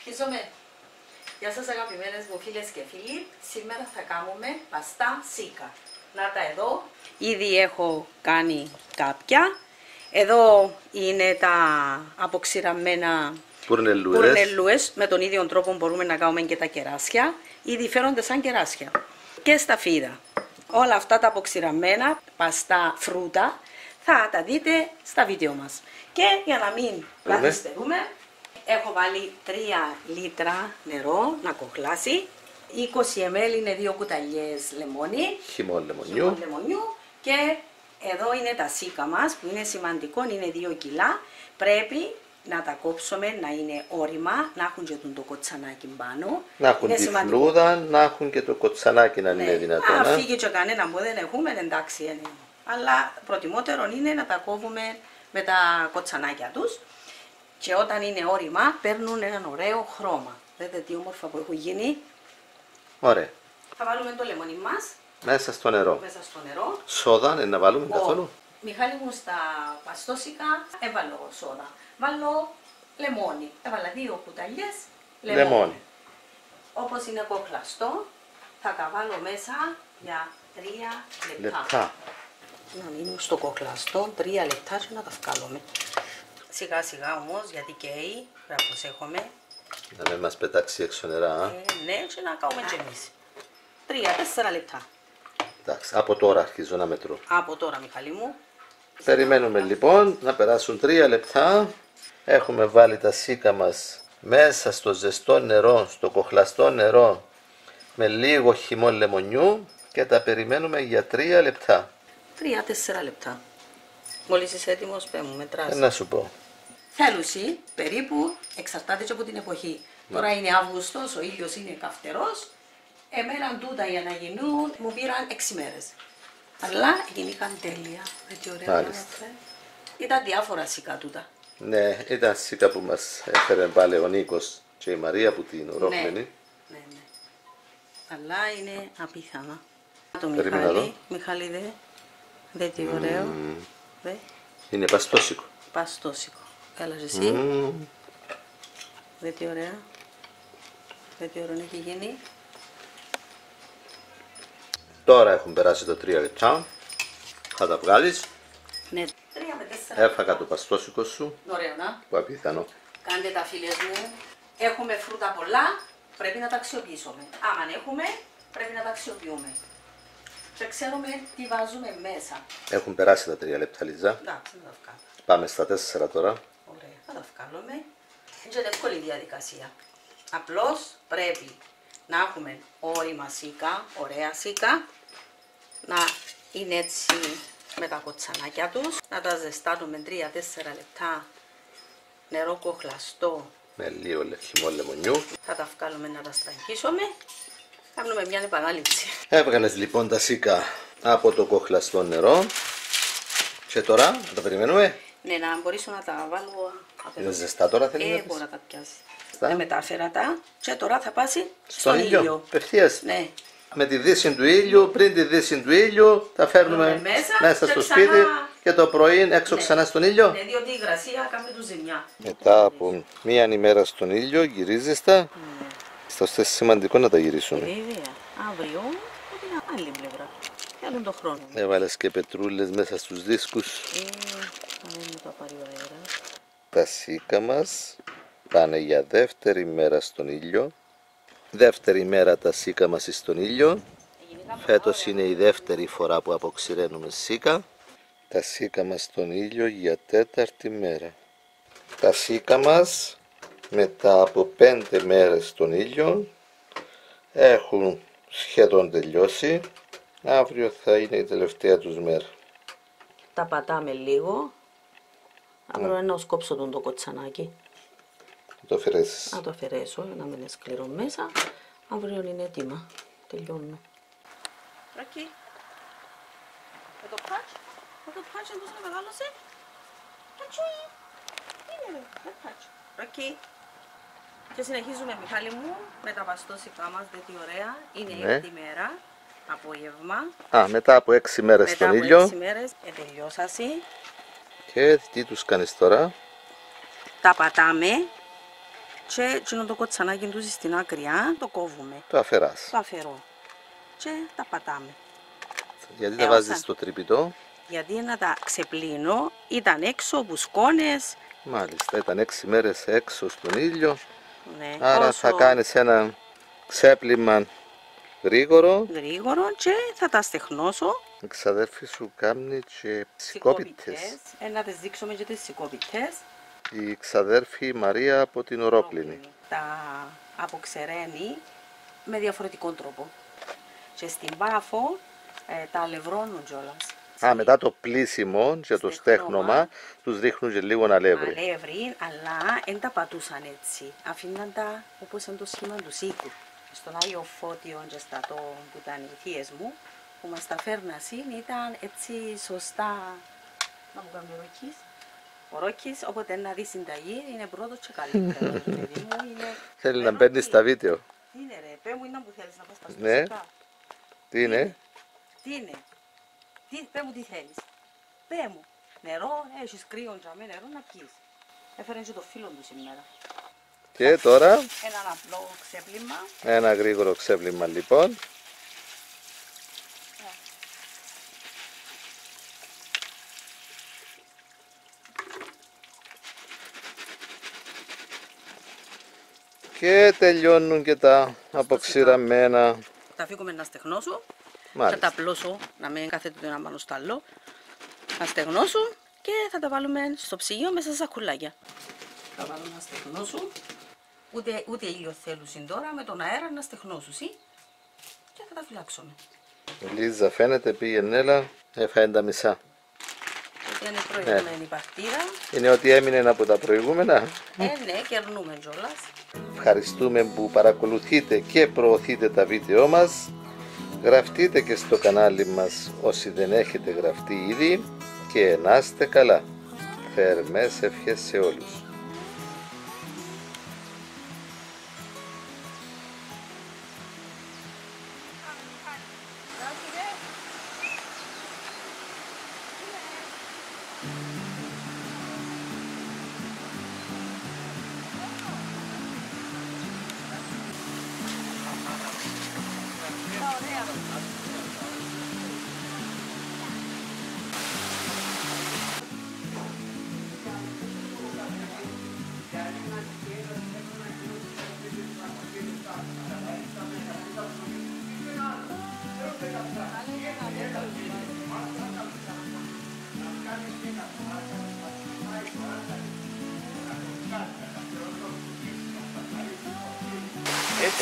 Αρχίζουμε. Γεια σας αγαπημένες μου φίλες και φίλοι. Σήμερα θα κάνουμε παστά σίκα. Να τα εδώ. Ήδη έχω κάνει κάποια. Εδώ είναι τα αποξηραμμένα πουρνελούες. Με τον ίδιο τρόπο μπορούμε να κάνουμε και τα κεράσια. Ήδη φέρονται σαν κεράσια. Και σταφίδα. Όλα αυτά τα αποξηραμένα παστά φρούτα θα τα δείτε στα βίντεο μας. Και για να μην καθυστερούμε, έχω βάλει 3 λίτρα νερό να κοχλάσει. 20 ml είναι 2 κουταλιές λεμόνι. Χυμό λεμονιού. Και εδώ είναι τα σίκα μας που είναι σημαντικό, είναι 2 κιλά. Πρέπει να τα κόψουμε, να είναι όρημα, να έχουν και το κοτσανάκι πάνω. Να έχουν τη φλούδα, να έχουν και το κοτσανάκι να είναι δυνατόν. Αν φύγει και κανένα που δεν έχουμε, εντάξει είναι. Αλλά προτιμότερο είναι να τα κόβουμε με τα κοτσανάκια τους. Και όταν είναι όρημα παίρνουν έναν ωραίο χρώμα. Δείτε τι όμορφα που έχουν γίνει. Ωραία. Θα βάλουμε το λεμόνι μας. Μέσα στο νερό. Σόδα να βάλουμε καθόλου. Μιχάλη μου, στα παστόσικα έβαλα σόδα. Βάλω λεμόνι. Έβαλα 2 κουταλιές λεμόνι. Όπως είναι κοκλαστό, θα τα βάλω μέσα για 3 λεπτά. Να μείνουν στο κοκλαστό 3 λεπτά και να τα βγάλουμε. Σιγά σιγά όμως, γιατί καίει, πρέπει να προσέχουμε. Να μην μας πετάξει έξω νερά. Ναι, και να κάνουμε και εμείς. 3-4 λεπτά. Εντάξει, από τώρα αρχίζω να μετρώ. Από τώρα, Μιχάλη μου. Περιμένουμε λοιπόν να περάσουν 3 λεπτά. Έχουμε βάλει τα σίκα μας μέσα στο ζεστό νερό, στο κοχλαστό νερό με λίγο χυμό λεμονιού και τα περιμένουμε για 3 λεπτά. 3-4 λεπτά. Μόλις είσαι έτοιμος, πέ μου, μετράς. Να σου πω. Θέλουση περίπου, εξαρτάται και από την εποχή. Τώρα είναι Αύγουστος, ο ήλιος είναι καυτερός. Εμένα τούτα για να γίνουν μου πήραν 6 μέρες. Αλλά γίνηκαν τέλεια. Έτσι ωραία. Ήταν διάφορα σίκα τούτα. Ναι, ήταν σίκα που μας έφερε πάλι ο Νίκος και η Μαρία που την ορόφλενη. Ναι. Αλλά είναι απίθανα. Το Μιχάλη, δε τι ωραίο. Δε. Είναι παστόσικο. Παστόσικο. Έλα εσύ. Δε τι ωραία. Δε τι ωραίο έχει γίνει. Τώρα έχουν περάσει το 3 λεπτά. Θα τα βγάλεις. Ναι, 3 με 4. Έφαγα το παστόσικο σου. Ωραίο, να. Που απίθανο. Κάντε τα, φίλες μου. Έχουμε φρούτα πολλά, πρέπει να τα αξιοποιήσουμε. Άμα έχουμε, πρέπει να τα αξιοποιούμε. Και ξέρουμε τι βάζουμε μέσα. Έχουν περάσει τα 3 λεπτά, Λίζα. Εντάξει, να τα βγάλω. Πάμε στα 4 τώρα. Ωραία, θα τα βγάλουμε. Είναι εύκολη διαδικασία. Απλώς πρέπει να έχουμε όρημα σίκα, ωραία σίκα, να είναι έτσι με τα κοτσανάκια τους, να τα ζεστάνουμε 3-4 λεπτά, νερό κοχλαστό. Με λίγο χυμό λεμονιού. Θα τα βγάλουμε να τα στραγγίσουμε. Κάνουμε μια επανάληψη. Έβγαλες λοιπόν τα σίκα από το κοχλαστό νερό. Και τώρα να τα περιμένουμε. Ναι, να μπορέσω να τα βάλω. Είναι ζεστά τώρα, θέλει να πεις. Μπορώ να τα πιάσει. Μετάφερα τα και τώρα θα πάσει στον ήλιο. Πευθείας. Ναι. Με τη δύση του ήλιου, πριν τη δύση του ήλιου, τα φέρνουμε μέσα στο σπίτι και το πρωί έξω ξανά στον ήλιο. Ναι, διότι η υγρασία κάνει του ζημιά. Μετά από μία ημέρα στον ήλιο, γυρίζεις τα. Στο σημαντικό να τα γυρίσουμε. Βέβαια. Αύριο από την άλλη πλευρά. Θέλουν τον χρόνο. Έβαλες και πετρούλες μέσα στους δίσκους. Τα σίκα μας πάνε για δεύτερη μέρα στον ήλιο. Δεύτερη μέρα τα σίκα μας στον ήλιο. Φέτος είναι η δεύτερη φορά που αποξηραίνουμε σίκα. Τα σίκα μας στον ήλιο για 4η μέρα. Τα σίκα μας μετά από 5 μέρες στον ήλιο έχουν σχεδόν τελειώσει. Αύριο θα είναι η τελευταία τους μέρα. Τα πατάμε λίγο. Αύριο να σκόψω το κοτσανάκι. Το αφαιρέσεις. Να το αφαιρέσω για να μην είναι σκληρό μέσα. Αύριο είναι έτοιμα. Τελειώνουμε. Ρακί. Με το πάτς. Με το πάτς εντός να μεγάλωσε. Πατσούι. Είναι με πάτς. Ρακί. Και συνεχίζουμε, Μιχάλη μου, με τα παστόσικα μας. Δείτε τι ωραία. Είναι η 6η μέρα. Απόγευμα. Μετά από 6 μέρες στον ήλιο. Μετά από 6 μέρες τελειώσασαι. Και τι τους κάνεις τώρα? Τα πατάμε και εκείνο το κοτσανάκι του στην άκρη, το κόβουμε. Το αφαιράς. Το αφαιρώ. Και τα πατάμε. Γιατί τα βάζεις στο τρυπητό? Γιατί να τα ξεπλύνω, ήταν έξω, μπουσκώνες. Μάλιστα, ήταν 6 μέρες έξω στον ήλιο. Ναι, Άρα θα κάνεις ένα ξέπλυμα γρήγορο. Γρήγορο και θα τα στεχνώσω. Η ξαδέρφη σου κάνει και σηκώπιτες. Να τις δείξουμε και τις σηκώπιτες. Η ξαδέρφη Μαρία από την Ορόπληνη. Τα αποξεραίνει με διαφορετικό τρόπο. Και στην πάφο τα αλευρώνουν κιόλας. Μετά το πλύσιμο και το στέχνομα τους ρίχνουν και λίγο αλεύρι. Αλεύρι, αλλά δεν τα πατούσαν έτσι. Αφήναν τα όπως είναι το σχήμα του οίκου. Στον Άγιο Φώτιο και στα το που ήταν οι θείες μου, που μας τα φέρνασαν, ήταν έτσι σωστά. Να μου κάνει ο Ρόκης, όποτε να δει συνταγή, είναι πρώτος και καλύτερος. Θέλει να μπαίνει στα βίντεο. Τι είναι ρε, πέ μου είναι που θέλεις να πας στα Ναι. σπασικά. Τι είναι? Τι είναι? Πέ μου τι θέλεις. Πέ μου. Νερό, έχεις κρύο τζαμί νερό να πιείς. Έφερε και το φίλο του σήμερα. Και τώρα Έναν απλό ξέπλυμα. ένα γρήγορο ξέπλυμα λοιπόν. Και τελειώνουν και τα αποξηραμένα. Τα αφήκουμε να στεγνώσουν. Μάλιστα. Θα τα απλώσω, να μην κάθεται το ένα πάνω στο άλλο. Να στεγνώσουν και θα τα βάλουμε στο ψυγείο μέσα σε σακουλάκια. Θα βάλουμε να στεγνώσουν. Ούτε ήλιο θέλουν τώρα, με τον αέρα να στεγνώσουν. Και θα τα φυλάξουμε. Η Λίζα φαίνεται πήγαινε έλα, έφαγε τα μισά. Γιατί είναι προηγούμενη παρτίδα. Είναι ότι έμεινε από τα προηγούμενα. Ναι, κερνούμε κιόλας. Ευχαριστούμε που παρακολουθείτε και προωθείτε τα βίντεό μας. Γραφτείτε και στο κανάλι μας όσοι δεν έχετε γραφτεί ήδη και να είστε καλά. Θερμές ευχές σε όλους.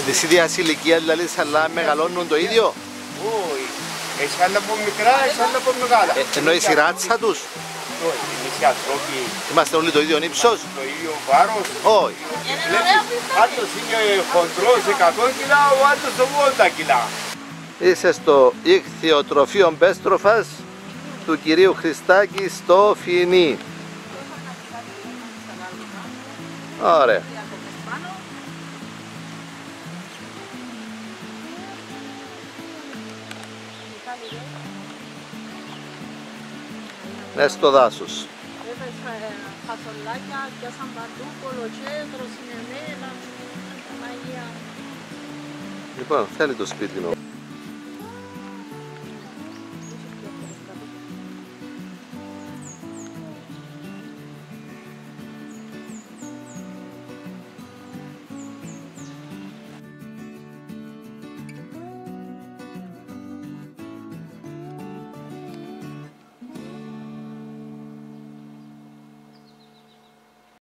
Της ίδιας ηλικίας δηλαδή, αλλά μεγαλώνουν το ίδιο. Όχι, έχει άλλα από μικρά, έχει άλλα από μεγάλα. Εννοείς η ράτσα τους. Όχι, εμείς οι άνθρωποι, Είμαστε όλοι το ίδιο ύψος. το ίδιο βάρος. Όχι. Άλλος είναι χοντρός 100 κιλά, ο άλλος 80 κιλά. Είσαι στο ιχθυοτροφείο Μπέστροφας του κυρίου Χριστάκη στο Φινί. Ωραία. Μες στο δάσος. Φασολάκια, πιάσαν παντού, κολοκέντρο, συνεμένα, Μαγεία. Λοιπόν, θέλει το σπίτι μου.